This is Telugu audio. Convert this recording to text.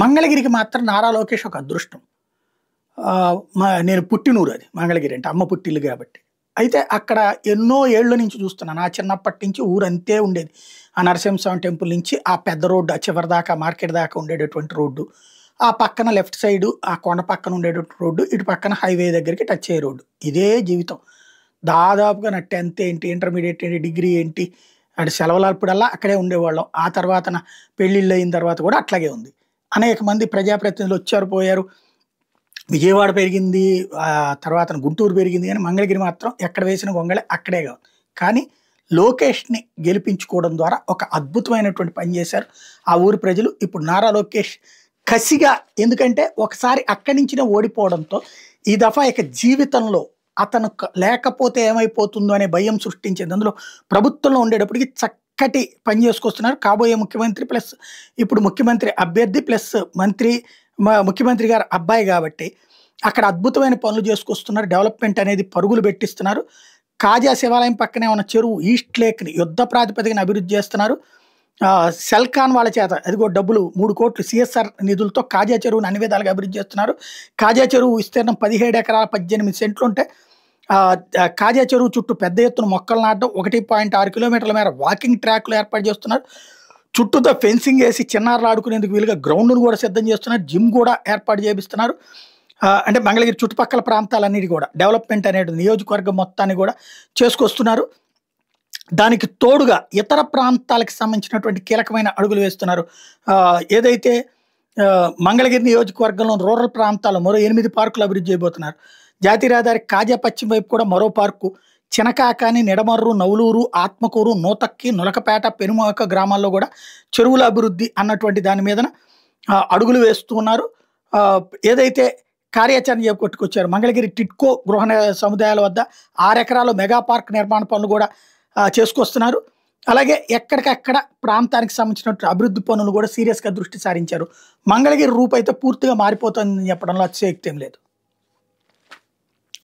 మంగళగిరికి మాత్రం నారా లోకేష్ ఒక అదృష్టం. నేను పుట్టినూరు అది మంగళగిరి అంటే అమ్మ పుట్టిల్లు కాబట్టి. అయితే అక్కడ ఎన్నో ఏళ్ల నుంచి చూస్తున్నాను. నా చిన్నప్పటి నుంచి ఊరంతే ఉండేది. ఆ నరసింహస్వామి టెంపుల్ నుంచి ఆ పెద్ద రోడ్డు ఆ చివరి దాకా మార్కెట్ దాకా ఉండేటటువంటి రోడ్డు. ఆ పక్కన లెఫ్ట్ సైడు ఆ కొండ పక్కన ఉండేటటువంటి రోడ్డు. ఇటు పక్కన హైవే దగ్గరికి టచ్ అయ్యే రోడ్డు. ఇదే జీవితం. దాదాపుగా నా 10థ్ ఏంటి, ఇంటర్మీడియేట్ ఏంటి, డిగ్రీ ఏంటి, అటు సెలవులప్పుడల్లా అక్కడే ఉండేవాళ్ళం. ఆ తర్వాత పెళ్ళిళ్ళు అయిన తర్వాత కూడా అట్లాగే ఉంది. అనేక మంది ప్రజాప్రతినిధులు వచ్చారు, పోయారు. విజయవాడ పెరిగింది, తర్వాత గుంటూరు పెరిగింది, కానీ మంగళగిరి మాత్రం ఎక్కడ వేసిన గొంగళి అక్కడే కాదు. కానీ లోకేష్ని గెలిపించుకోవడం ద్వారా ఒక అద్భుతమైనటువంటి పని చేశారు ఆ ఊరి ప్రజలు. ఇప్పుడు నారా లోకేష్ కసిగా, ఎందుకంటే ఒకసారి అక్కడి నుంచినే ఓడిపోవడంతో ఈ దఫా ఇక జీవితంలో అతను లేకపోతే ఏమైపోతుందో అనే భయం సృష్టించింది. అందులో ప్రభుత్వంలో ఉండేటప్పటికి చక్కటి పని చేసుకొస్తున్నారు. కాబోయే ముఖ్యమంత్రి ప్లస్ ఇప్పుడు ముఖ్యమంత్రి అభ్యర్థి ప్లస్ ముఖ్యమంత్రి గారు అబ్బాయి కాబట్టి అక్కడ అద్భుతమైన పనులు చేసుకొస్తున్నారు. డెవలప్మెంట్ అనేది పరుగులు పెట్టిస్తున్నారు. కాజా శివాలయం పక్కనే ఉన్న చెరువు ఈస్ట్ లేక్ని యుద్ధ ప్రాతిపదికన అభివృద్ధి చేస్తున్నారు. సెల్కాన్ వాళ్ళ చేత అదిగో డబ్బులు 3 కోట్లు సిఎస్ఆర్ నిధులతో కాజా చెరువుని అన్ని విధాలుగా అభివృద్ధి చేస్తున్నారు. కాజా చెరువు విస్తీర్ణం 17 ఎకరాల 18 సెంట్లు ఉంటే కాజా చెరువు చుట్టూ పెద్ద ఎత్తున మొక్కలు నాటడం, 1.6 కిలోమీటర్ల మేర వాకింగ్ ట్రాక్లు ఏర్పాటు చేస్తున్నారు. చుట్టూతో ఫెన్సింగ్ వేసి చిన్నారులు ఆడుకునేందుకు వీలుగా గ్రౌండ్ను కూడా సిద్ధం చేస్తున్నారు. జిమ్ కూడా ఏర్పాటు చేపిస్తున్నారు. అంటే మంగళగిరి చుట్టుపక్కల ప్రాంతాలన్నిటి కూడా డెవలప్మెంట్ అనేది నియోజకవర్గం మొత్తాన్ని కూడా చేసుకొస్తున్నారు. దానికి తోడుగా ఇతర ప్రాంతాలకు సంబంధించినటువంటి కీలకమైన అడుగులు వేస్తున్నారు. ఏదైతే మంగళగిరి నియోజకవర్గంలో రూరల్ ప్రాంతాల్లో మరో 8 పార్కులు అభివృద్ధి చేయబోతున్నారు. జాతీయ రహదారి కాజా పశ్చిమ వైపు కూడా మరో పార్కు, చినకాకాని, నిడమర్రు, నవలూరు, ఆత్మకూరు, నూతక్కి, నులకపేట, పెనుమక గ్రామాల్లో కూడా చెరువుల అభివృద్ధి అన్నటువంటి దాని మీదన అడుగులు వేస్తూ ఉన్నారు. ఏదైతే కార్యాచరణ చేపట్టుకొచ్చారు మంగళగిరి టిట్కో గృహ సముదాయాల వద్ద 6 ఎకరాలు మెగా పార్క్ నిర్మాణ పనులు కూడా చేసుకొస్తున్నారు. అలాగే ఎక్కడికక్కడ ప్రాంతానికి సంబంధించినటువంటి అభివృద్ధి పనులు కూడా సీరియస్గా దృష్టి సారించారు. మంగళగిరి రూపు అయితే పూర్తిగా మారిపోతుందని చెప్పడంలో అతిశయోక్తి ఏం లేదు.